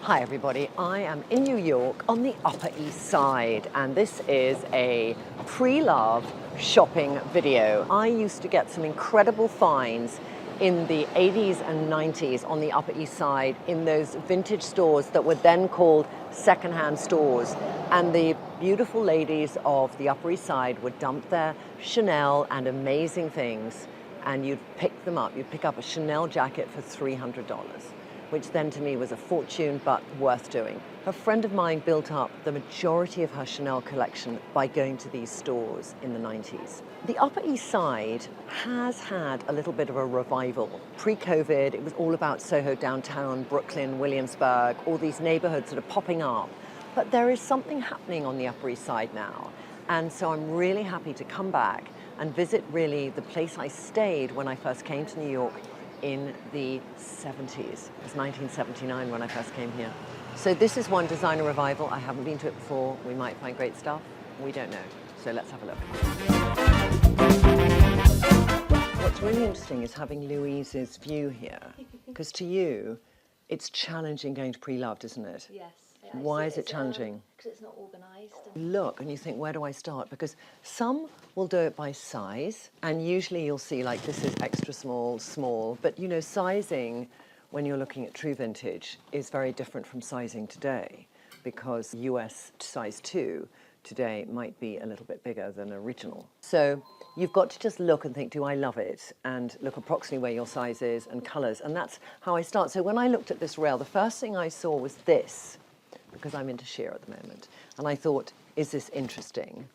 Hi everybody, I am in New York on the Upper East Side and this is a pre-love shopping video. I used to get some incredible finds in the 80s and 90s on the Upper East Side in those vintage stores that were then called secondhand stores, and the beautiful ladies of the Upper East Side would dump their Chanel and amazing things, and you'd pick them up. You'd pick up a Chanel jacket for $300. Which then to me was a fortune, but worth doing. A friend of mine built up the majority of her Chanel collection by going to these stores in the 90s. The Upper East Side has had a little bit of a revival. Pre-COVID, it was all about Soho downtown, Brooklyn, Williamsburg, all these neighborhoods that are popping up. But there is something happening on the Upper East Side now. And so I'm really happy to come back and visit really the place I stayed when I first came to New York in the 70s. It was 1979 when I first came here. So this is one designer revival. I haven't been to it before. We might find great stuff. We don't know. So let's have a look. What's really interesting is having Louise's view here, because to you, it's challenging going to pre-loved, isn't it? Yes. Why is it challenging? Because it's not organised. Look and you think, where do I start? Because some will do it by size, and usually you'll see like this is extra small, small, but you know, sizing when you're looking at true vintage is very different from sizing today, because US size 2 today might be a little bit bigger than original. So you've got to just look and think, do I love it? And look approximately where your size is and colours, and that's how I start. So when I looked at this rail, the first thing I saw was this, because I'm into sheer at the moment. And I thought, is this interesting?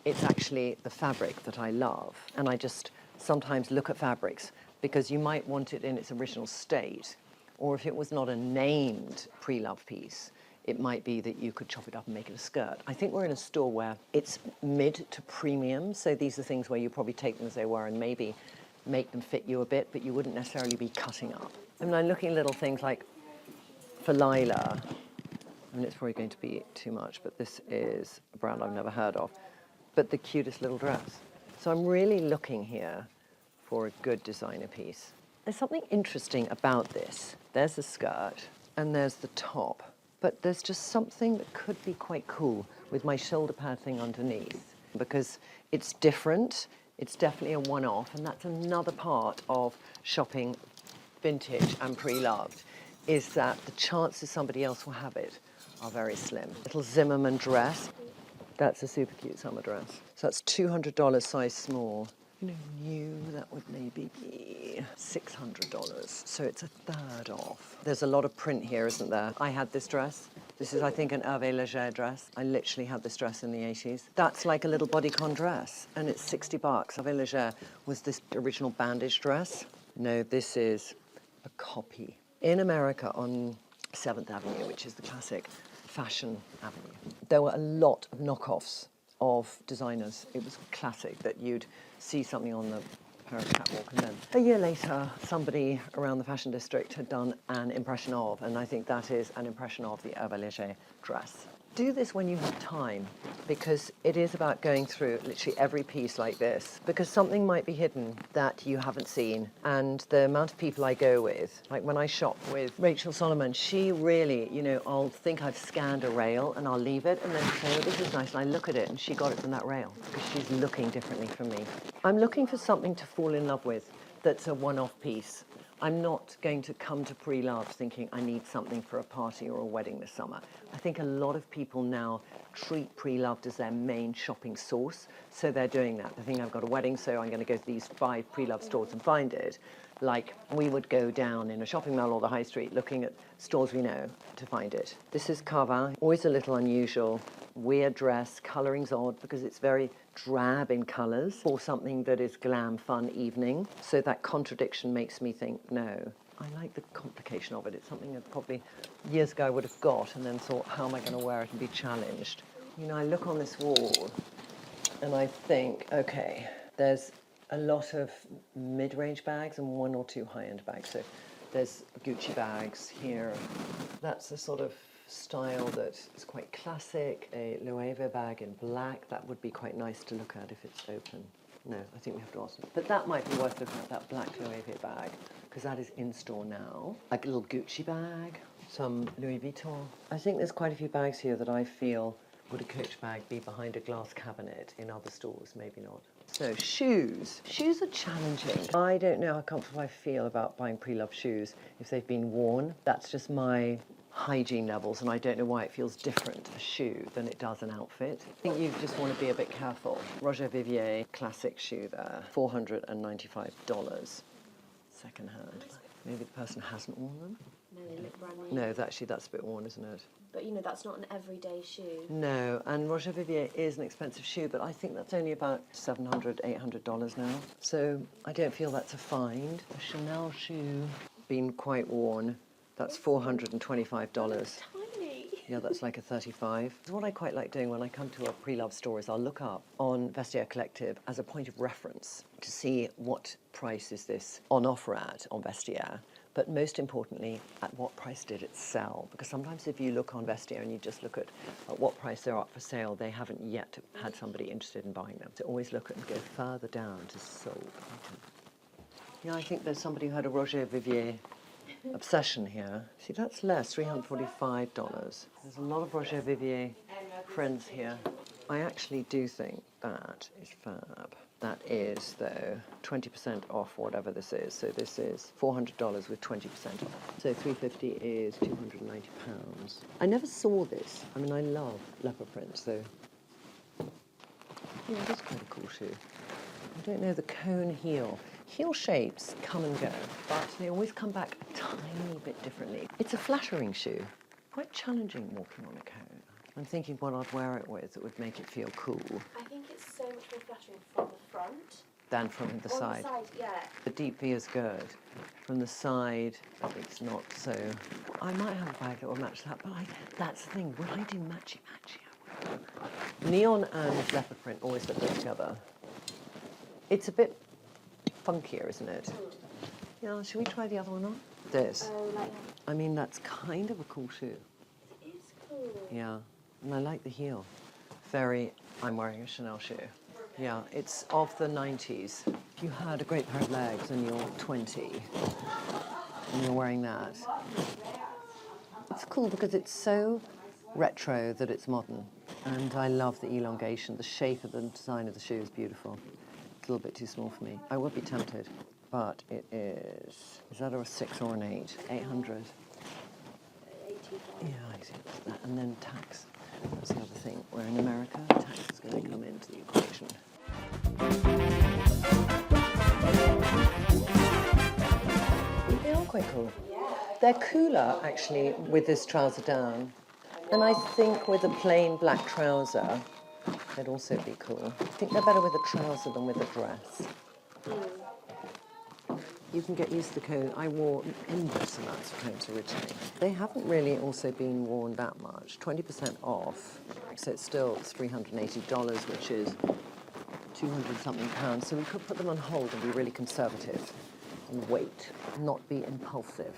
It's actually the fabric that I love. And I just sometimes look at fabrics because you might want it in its original state, or if it was not a named pre-love piece, it might be that you could chop it up and make it a skirt. I think we're in a store where it's mid to premium, so these are things where you probably take them as they were and maybe make them fit you a bit, but you wouldn't necessarily be cutting up. I mean, I'm looking at little things like for Lila. I mean, it's probably going to be too much, but this is a brand I've never heard of, but the cutest little dress. So I'm really looking here for a good designer piece. There's something interesting about this. There's the skirt and there's the top, but there's just something that could be quite cool with my shoulder pad thing underneath, because it's different. It's definitely a one-off, and that's another part of shopping vintage and pre-loved, is that the chances somebody else will have it are very slim. Little Zimmerman dress. That's a super cute summer dress. So that's $200 size small. You know, new, that would maybe be $600. So it's a third off. There's a lot of print here, isn't there? I had this dress. This is, I think, an Hervé Leger dress. I literally had this dress in the 80s. That's like a little bodycon dress, and it's $60. Hervé Leger was this original bandage dress. No, this is a copy. In America on 7th Avenue, which is the classic fashion avenue, there were a lot of knockoffs of designers. It was classic that you'd see something on the Paris catwalk, and then a year later, somebody around the fashion district had done an impression of, and I think that is an impression of the Hervé Leger dress. Do this when you have time, because it is about going through literally every piece like this, because something might be hidden that you haven't seen. And the amount of people I go with, like when I shop with Rachel Solomon, she really, you know, I'll think I've scanned a rail and I'll leave it and then say, oh, this is nice, and I look at it and she got it from that rail, because she's looking differently from me. I'm looking for something to fall in love with that's a one-off piece. I'm not going to come to pre-love thinking I need something for a party or a wedding this summer. I think a lot of people now treat pre-loved as their main shopping source, so they're doing that. They think, I've got a wedding, so I'm going to go to these 5 pre-loved stores and find it. Like we would go down in a shopping mall or the high street looking at stores we know to find it. This is Carvin, always a little unusual. Weird dress, colouring's odd because it's very drab in colours for something that is glam, fun evening. So that contradiction makes me think, no, I like the complication of it. It's something that probably years ago I would have got and then thought, how am I going to wear it and be challenged? You know, I look on this wall and I think, okay, there's a lot of mid-range bags and 1 or 2 high-end bags. So there's Gucci bags here. That's the sort of style that is quite classic. A Loewe bag in black, that would be quite nice to look at if it's open. No, I think we have to ask them. But that might be worth looking at, that black Loewe bag, because that is in store now. Like a little Gucci bag, some Louis Vuitton. I think there's quite a few bags here that I feel would a Coach bag be behind a glass cabinet in other stores? Maybe not. So shoes. Shoes are challenging. I don't know how comfortable I feel about buying pre-loved shoes if they've been worn. That's just my hygiene levels, and I don't know why it feels different a shoe than it does an outfit. I think you just want to be a bit careful. Roger Vivier classic shoe there, $495, second-hand. Maybe the person hasn't worn them. No, they look brand new. No, actually that's a bit worn, isn't it? But you know, that's not an everyday shoe. No, and Roger Vivier is an expensive shoe, but I think that's only about $700, $800 now. So I don't feel that's a find. A Chanel shoe, been quite worn, that's $425. Tiny. Yeah, that's like a 35. What I quite like doing when I come to a pre-loved store is I'll look up on Vestiaire Collective as a point of reference to see what price is this on offer at on Vestiaire. But most importantly, at what price did it sell? Because sometimes if you look on Vestiaire and you just look at what price they're up for sale, they haven't yet had somebody interested in buying them. So always look at and go further down to sold item. Yeah, I think there's somebody who had a Roger Vivier obsession here. See, that's less, $345. There's a lot of Roger Vivier friends here. I actually do think that is fab. That is, though, 20% off whatever this is. So this is $400 with 20% off. So $350 is £290. I never saw this. I mean, I love leopard print, so yeah, it is quite a cool shoe. I don't know the cone heel. Heel shapes come and go, but they always come back a tiny bit differently. It's a flattering shoe. Quite challenging walking on a cone. I'm thinking what I'd wear it with that would make it feel cool. I think it's so much more flattering from the front than from the side. On the side, yeah. The deep V is good. From the side, it's not so. I might have a bag that will match that, but that's the thing. Would I do matchy-matchy? Neon and leopard print always look good together. It's a bit funkier, isn't it? Yeah, should we try the other one on? This. I mean, that's kind of a cool shoe. It is cool. Yeah, and I like the heel. I'm wearing a Chanel shoe. Yeah, it's of the 90s. If you had a great pair of legs and you're 20 and you're wearing that, it's cool because it's so retro that it's modern. And I love the elongation. The shape of the design of the shoe is beautiful. It's a little bit too small for me. I would be tempted, but it is that a 6 or an 8? 800. 85. Yeah, I see that. And then tax. That's the other thing. Where in America, tax is going to come into the equation. They are quite cool. They're cooler, actually, with this trouser down. And I think with a plain black trouser, they'd also be cool. I think they're better with a trouser than with a dress. You can get used to the cone. I wore endless amounts of cones originally. They haven't really also been worn that much. 20% off. So it's still $380, which is 200-something pounds. So we could put them on hold and be really conservative and wait, not be impulsive.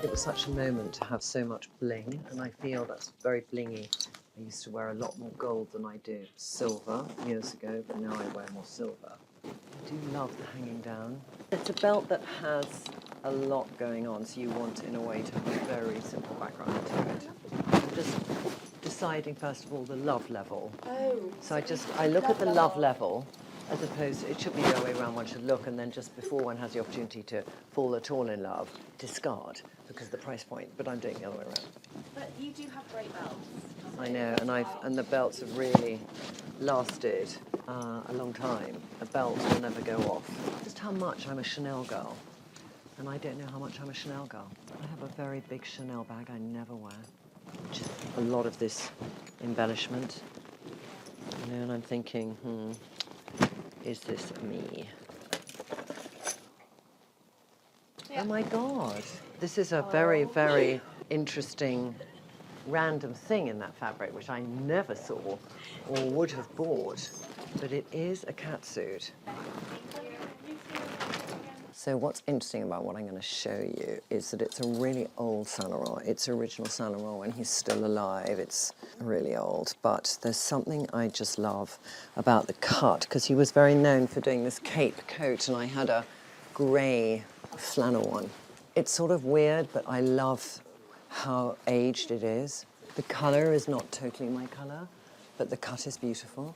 It was such a moment to have so much bling, and I feel that's very blingy. I used to wear a lot more gold than I do silver years ago, but now I wear more silver. I do love the hanging down. It's a belt that has a lot going on, so you want, in a way, to have a very simple background to it. I'm just deciding, first of all, the love level. Oh. So I look at the love level, as opposed to, it should be the other way around. One should look, and then just before one has the opportunity to fall at all in love, discard, because of the price point, but I'm doing the other way around. But you do have great belts. I know, and the belts have really lasted a long time. A belt will never go off. Just how much I'm a Chanel girl, and I don't know how much I'm a Chanel girl. I have a very big Chanel bag I never wear. Just a lot of this embellishment, and I'm thinking, is this me? Yeah. Oh my God. This is a very, very interesting random thing in that fabric, which I never saw or would have bought, but it is a catsuit. So what's interesting about what I'm going to show you is that it's a really old Saint Laurent. It's original Saint Laurent when he's still alive. It's really old, but there's something I just love about the cut, because he was very known for doing this cape coat, and I had a grey flannel one. It's sort of weird, but I love how aged it is. The colour is not totally my colour, but the cut is beautiful.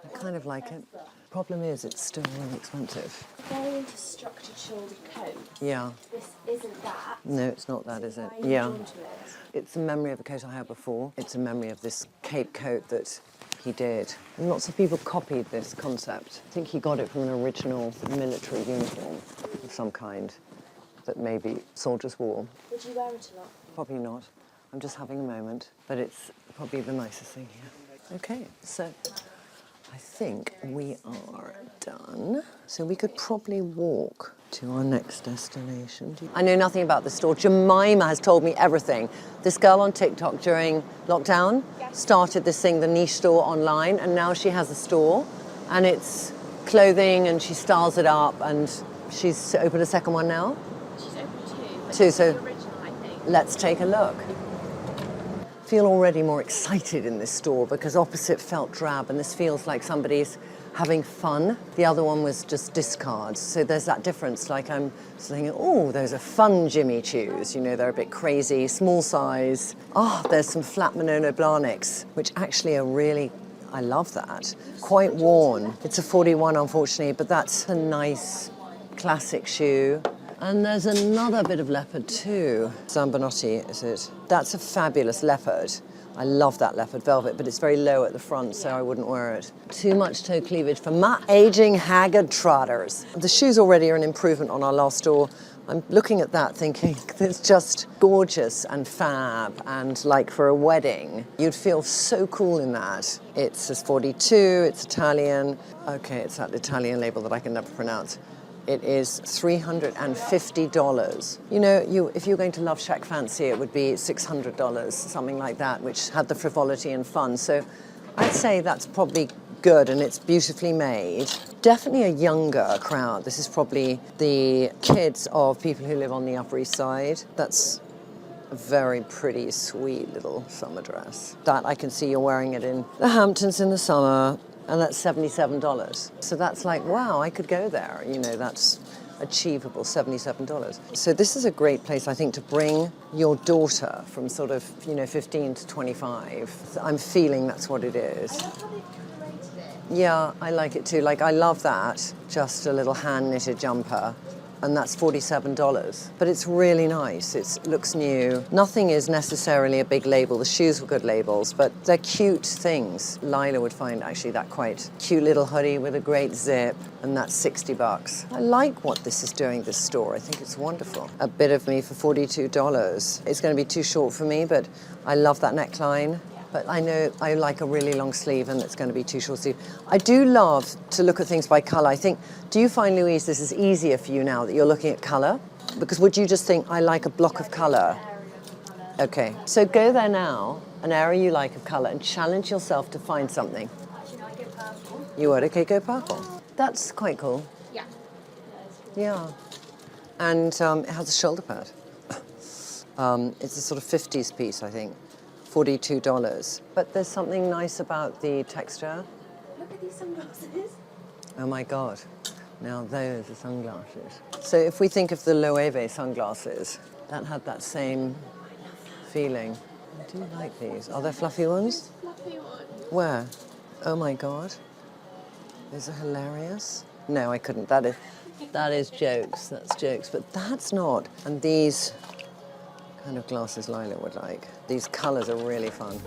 I kind of like it. Problem is, it's still really expensive. Going into structured shouldered coat. Yeah. This isn't that. No, it's not that, is it? Why are you Yeah. drawn to it? It's a memory of a coat I had before. It's a memory of this cape coat that he did. And lots of people copied this concept. I think he got it from an original military uniform of some kind that maybe soldiers wore. Would you wear it a lot? Probably not. I'm just having a moment, but it's probably the nicest thing here. Okay, so I think we are done. So we could probably walk to our next destination. I know nothing about the store. Jemima has told me everything. This girl on TikTok during lockdown started this thing, the niche store online, and now she has a store, and it's clothing, and she styles it up, and she's opened a second one now. She's open Two, so the original, I think. let's take a look. Feel already more excited in this store because opposite felt drab, and this feels like somebody's having fun. The other one was just discards. So there's that difference. Like I'm thinking, oh, those are fun Jimmy Choos. You know, they're a bit crazy, small size. Oh, there's some flat Monono Blahniks, which actually are really, I love that. Quite worn. It's a 41, unfortunately, but that's a nice classic shoe. And there's another bit of leopard too. Zambanotti, is it? That's a fabulous leopard. I love that leopard velvet, but it's very low at the front, so I wouldn't wear it. Too much toe cleavage for my aging, haggard trotters. The shoes already are an improvement on our last store. I'm looking at that thinking, it's just gorgeous and fab, and like for a wedding, you'd feel so cool in that. It's a 42, it's Italian. Okay, it's that Italian label that I can never pronounce. It is $350. You know, if you're going to Love Shack Fancy, it would be $600, something like that, which had the frivolity and fun. So I'd say that's probably good, and it's beautifully made. Definitely a younger crowd. This is probably the kids of people who live on the Upper East Side. That's a very pretty, sweet little summer dress. That I can see you're wearing it in the Hamptons in the summer. And that's $77. So that's like, wow, I could go there. You know, that's achievable, $77. So this is a great place, I think, to bring your daughter from sort of, 15 to 25. I'm feeling that's what it is. I love how they've curated it. Yeah, I like it too. Like, I love that. Just a little hand-knitted jumper. And that's $47. But it's really nice. It looks new. Nothing is necessarily a big label. The shoes were good labels, but they're cute things. Lila would find actually that quite cute little hoodie with a great zip, and that's $60. I like what this is doing, this store. I think it's wonderful. A bit of me for $42. It's going to be too short for me, but I love that neckline. But I know I like a really long sleeve, and it's going to be too short sleeve. I do love to look at things by colour. I think, do you find, Louise, this is easier for you now that you're looking at colour? Because would you just think, I like a block of colour? Okay, so go there now, an area you like of colour, and challenge yourself to find something. Actually, no, I go purple. You would? Okay, go purple. That's quite cool. Yeah. Yeah. And it has a shoulder pad. It's a sort of 50s piece, I think. $42. But there's something nice about the texture. Look at these sunglasses. Oh my God. Now those are sunglasses. So if we think of the Loewe sunglasses, that had that same feeling. I do like these. Are there fluffy ones? Fluffy one. Where? Oh my God. Those are hilarious. No, I couldn't. That is jokes. That's jokes. But that's not. And these kind of glasses Lila would like. These colours are really fun.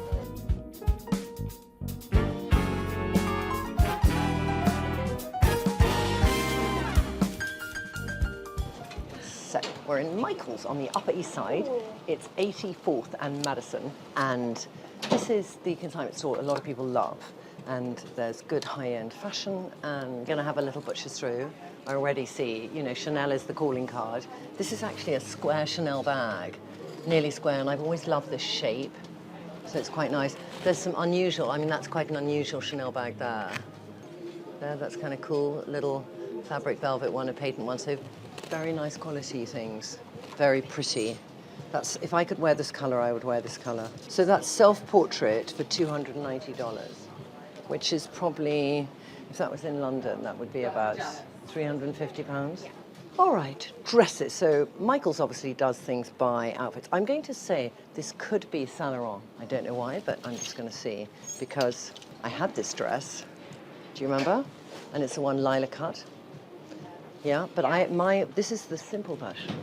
So we're in Michael's on the Upper East Side. It's 84th and Madison, and this is the consignment store a lot of people love. And there's good high-end fashion, and gonna have a little butcher's through. I already see, Chanel is the calling card. This is actually a square Chanel bag, nearly square, and I've always loved this shape, so it's quite nice. There's some unusual, that's quite an unusual Chanel bag there. There, that's kind of cool, little fabric velvet one, a patent one, so Very nice quality things. Very pretty. That's, if I could wear this colour, I would wear this colour. So that's self-portrait for $290, which is probably, if that was in London, that would be about £350. All right, dresses. So Michael's obviously does things by outfits. I'm going to say this could be Saint Laurent. I don't know why, but I'm just going to see, because I had this dress. Do you remember? And it's the one Lila cut. Yeah, but this is the simple version.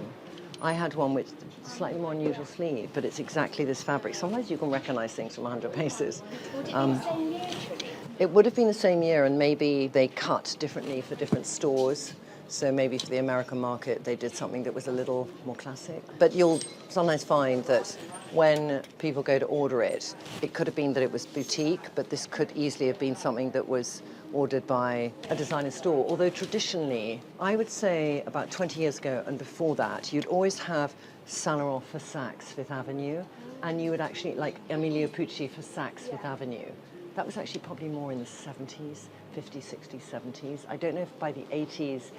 I had one with slightly more unusual sleeve, but it's exactly this fabric. Sometimes you can recognize things from 100 paces. Would it be the same year, Trinny? It would have been the same year, and maybe they cut differently for different stores. So maybe for the American market, they did something that was a little more classic. But you'll sometimes find that when people go to order it, it could have been that it was boutique, but this could easily have been something that was ordered by a designer store. Although traditionally, I would say about 20 years ago and before that, you'd always have Saint Laurent for Saks Fifth Avenue, and you would actually, like Emilio Pucci for Saks Fifth Avenue. That was actually probably more in the 70s, 50s, 60s, 70s. I don't know if by the 80s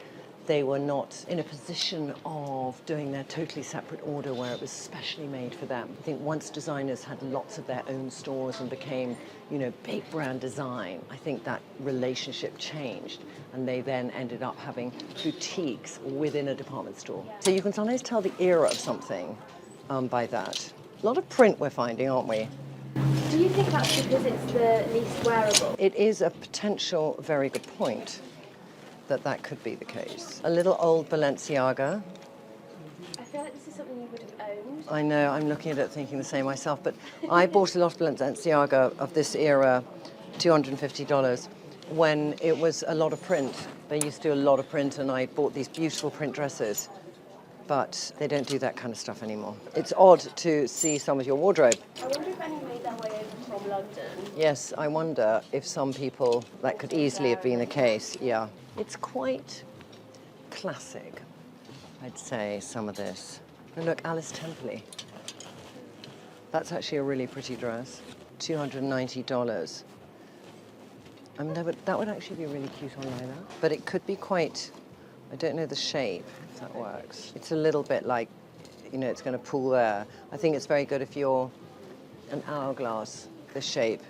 they were not in a position of doing their totally separate order where it was specially made for them. I think once designers had lots of their own stores and became, you know, big brand design, I think that relationship changed, and they then ended up having boutiques within a department store. So you can sometimes tell the era of something by that. A lot of print we're finding, aren't we? Do you think that's because it's the least wearable? It is a potential very good point that could be the case. A little old Balenciaga. I feel like this is something you would have owned. I know, I'm looking at it thinking the same myself, but I bought a lot of Balenciaga of this era, $250, when it was a lot of print. They used to do a lot of print, and I bought these beautiful print dresses, but they don't do that kind of stuff anymore. It's odd to see some of your wardrobe. I wonder if any made their way over from London. Yes, I wonder if some people, that could easily have been the case, yeah. It's quite classic, I'd say, some of this. And look, Alice Templey. That's actually a really pretty dress. $290. I mean, that would actually be really cute on Lila. But it could be quite, I don't know the shape, if that works. It's a little bit like, you know, it's going to pull there. I think it's very good if you're an hourglass, the shape,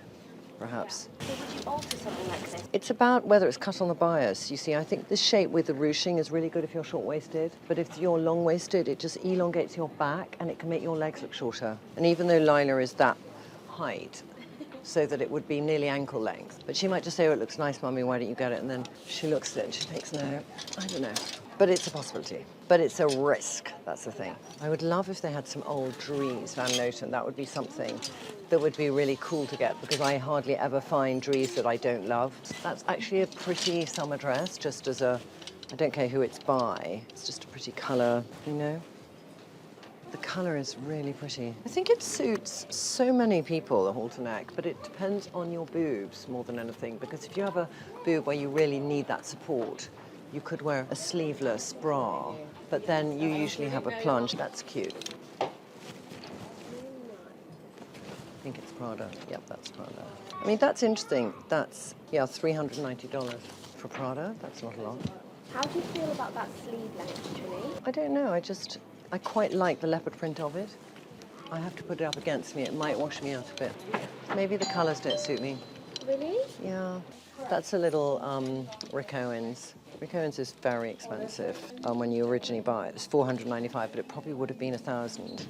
perhaps. So would you alter something like this? It's about whether it's cut on the bias. You see, I think this shape with the ruching is really good if you're short-waisted. But if you're long-waisted, it just elongates your back and it can make your legs look shorter. And even though Lila is that height, so that it would be nearly ankle length. But she might just say, oh, it looks nice, Mummy, why don't you get it? And then she looks at it and she thinks, no, I don't know. But it's a possibility. But it's a risk, that's the thing. I would love if they had some old Dries Van Noten. That would be something that would be really cool to get, because I hardly ever find Dries that I don't love. That's actually a pretty summer dress, just as a, I don't care who it's by. It's just a pretty colour, you know? The colour is really pretty. I think it suits so many people, the halter neck, but it depends on your boobs more than anything, because if you have a boob where you really need that support, you could wear a sleeveless bra, but then you usually have a plunge. That's cute. I think it's Prada. Yep, that's Prada. I mean, that's interesting. That's, yeah, $390 for Prada. That's not a lot. How do you feel about that sleeve length, Trinny? I don't know. I quite like the leopard print of it. I have to put it up against me. It might wash me out a bit. Maybe the colours don't suit me. Really? Yeah. That's a little Rick Owens. Rick Owens is very expensive when you originally buy it. It's $495, but it probably would have been $1,000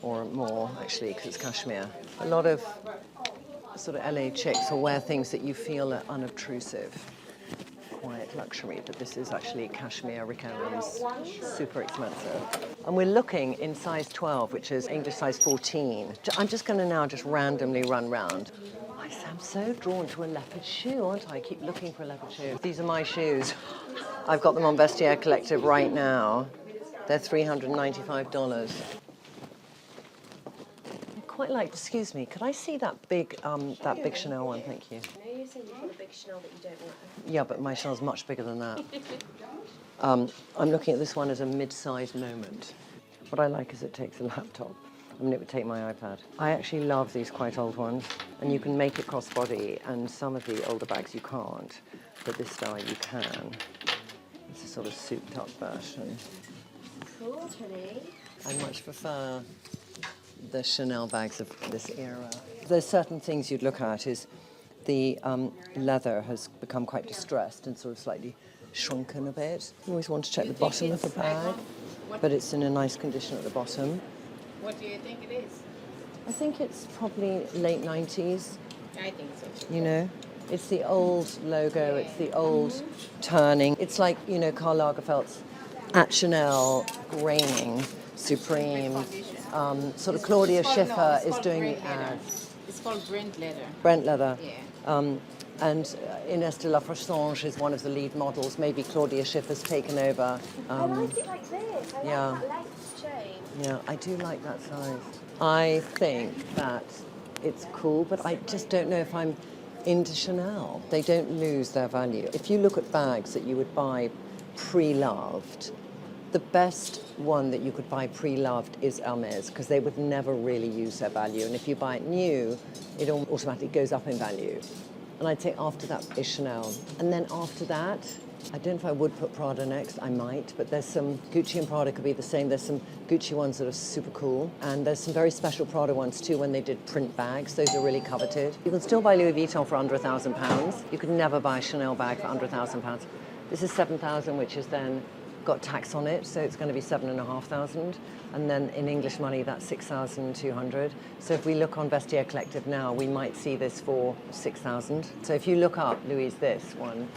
or more, actually, because it's cashmere. A lot of sort of LA chicks will wear things that you feel are unobtrusive. Quiet luxury, but this is actually cashmere Rick Owens, super expensive. And we're looking in size 12, which is English size 14. I'm just going to now just randomly run round. I'm so drawn to a leopard shoe, aren't I? I keep looking for a leopard shoe. These are my shoes. I've got them on Vestiaire Collective right now. They're $395. I quite like, excuse me, could I see that big Chanel one, thank you. I know you're saying you've got a big Chanel that you don't wear. Yeah, but my Chanel's much bigger than that. I'm looking at this one as a mid-sized moment. What I like is it takes a laptop. I mean, it would take my iPad. I actually love these quite old ones, and you can make it crossbody, and some of the older bags you can't, but this style you can. It's a sort of souped-up version. Cool, Trinny. I much prefer the Chanel bags of this era. There's certain things you'd look at is the leather has become quite distressed and sort of slightly shrunken a bit. You always want to check the bottom of the bag, but it's in a nice condition at the bottom. What do you think it is? I think it's probably late 90s, I think so too. you know. It's the old logo, it's the old turning. It's like, you know, Karl Lagerfeld's at Chanel, reigning, supreme. Sort of Claudia Schiffer is doing the ads. It's called Brent leather. Brent leather. Yeah. And Inès de la Forsange is one of the lead models. Maybe Claudia Schiffer's taken over. I like it like this. I yeah. like that length chain. Yeah, I do like that size. I think that it's cool, but I just don't know if I'm into Chanel. They don't lose their value. If you look at bags that you would buy pre-loved, the best one that you could buy pre-loved is Hermès, because they would never really use their value. And if you buy it new, it automatically goes up in value. And I'd say after that is Chanel. And then after that, I don't know if I would put Prada next, I might, but there's some Gucci and Prada could be the same. There's some Gucci ones that are super cool, and there's some very special Prada ones too when they did print bags. Those are really coveted. You can still buy Louis Vuitton for under £1,000. You could never buy a Chanel bag for under £1,000. This is 7,000, which is then got tax on it, so it's going to be 7,500. And then in English money, that's 6,200. So if we look on Vestiaire Collective now, we might see this for 6,000. So if you look up Louise this one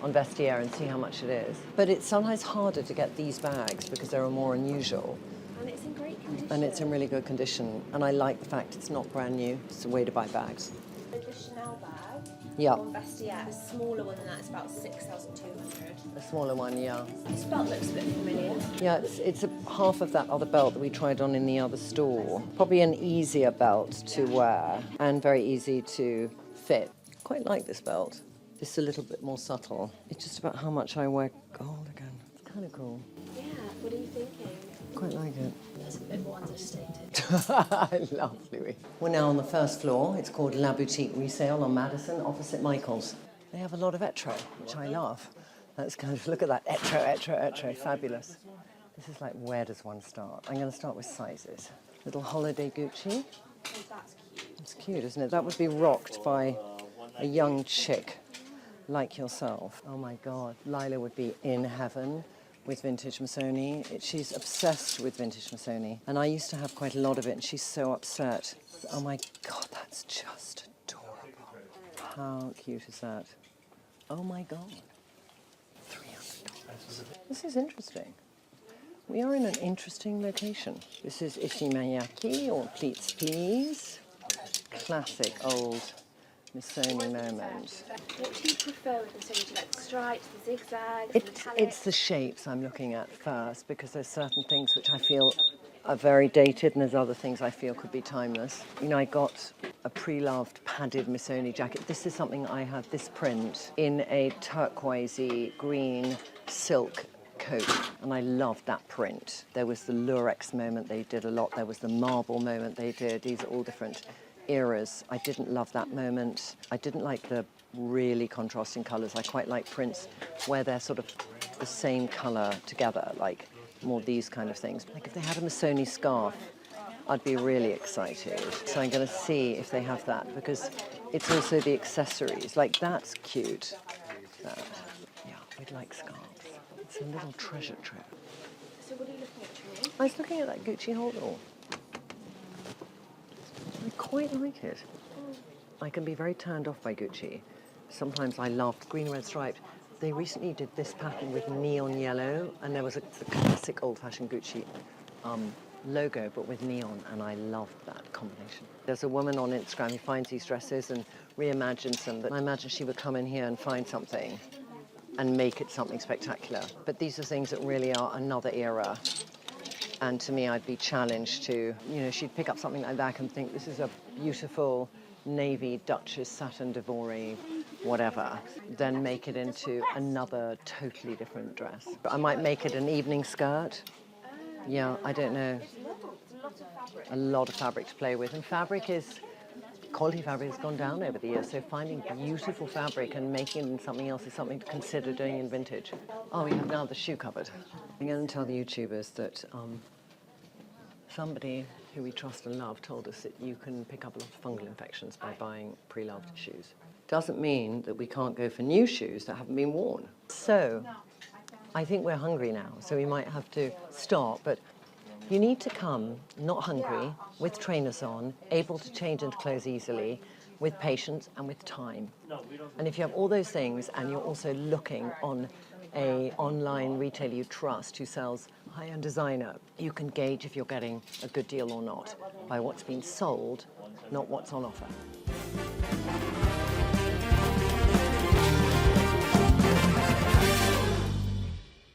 on Vestiaire and see how much it is. But it's sometimes harder to get these bags because they're more unusual. And it's in great condition. And it's in really good condition. And I like the fact it's not brand new. It's a way to buy bags. The Chanel bag Yeah. on Vestiaire, a smaller one than that is about 6,200. A smaller one, yeah. This belt looks a bit familiar. Yeah, it's a half of that other belt that we tried on in the other store. Probably an easier belt to wear and very easy to fit. Quite like this belt. It's a little bit more subtle. It's just about how much I wear gold again. It's kind of cool. Yeah, what are you thinking? Quite like it. That's a bit more understated. I love Louis. We're now on the first floor. It's called La Boutique Resale on Madison, opposite Michael's. They have a lot of etro, which I love. That's kind of, look at that, etro, fabulous. This is like, where does one start? I'm going to start with sizes. Little holiday Gucci. Oh, that's cute. It's cute, isn't it? That would be rocked by a young chick like yourself. Oh my God, Lila would be in heaven with vintage Missoni. She's obsessed with vintage Missoni. And I used to have quite a lot of it, and she's so upset. Oh my God, that's just adorable. How cute is that? Oh my God. $300. This is interesting. We are in an interesting location. This is Ishimayaki, or Pleats Please. Classic old Missoni moment. What do you prefer with Missoni? Do you like the stripes, the zigzags, the metallics? It's the shapes I'm looking at first, because there's certain things which I feel are very dated, and there's other things I feel could be timeless. You know, I got a pre-loved padded Missoni jacket. This is something I had, this print, in a turquoisey green silk coat, and I loved that print. There was the lurex moment they did a lot. There was the marble moment they did. These are all different eras. I didn't love that moment. I didn't like the really contrasting colours. I quite like prints where they're sort of the same colour together, like more these kind of things. Like if they had a Missoni scarf, I'd be really excited. So I'm going to see if they have that, because it's also the accessories. Like, that's cute. That. Yeah, we'd like scarves. It's a little treasure trove. So what are you looking at, Trinny? I was looking at that Gucci hold-all. I quite like it. I can be very turned off by Gucci. Sometimes I love green, red striped. They recently did this pattern with neon yellow, and there was a classic old-fashioned Gucci logo, but with neon, and I loved that combination. There's a woman on Instagram who finds these dresses and reimagines them. But I imagine she would come in here and find something and make it something spectacular. But these are things that really are another era. And to me, I'd be challenged to, you know, she'd pick up something like that and think, this is a beautiful navy Duchess satin d'Ivoire, whatever, then make it into another totally different dress. I might make it an evening skirt. Yeah, I don't know. It's a lot of fabric. A lot of fabric to play with. And fabric is quality fabric has gone down over the years, so finding beautiful fabric and making it into something else is something to consider doing in vintage. Oh, we have now the shoe cupboard. I'm going to tell the YouTubers that somebody who we trust and love told us that you can pick up a lot of fungal infections by buying pre-loved shoes. Doesn't mean that we can't go for new shoes that haven't been worn. So I think we're hungry now, so we might have to stop, but you need to come not hungry, with trainers on, able to change into clothes easily, with patience and with time. And if you have all those things and you're also looking on an online retailer you trust who sells high-end designer, you can gauge if you're getting a good deal or not by what's been sold, not what's on offer.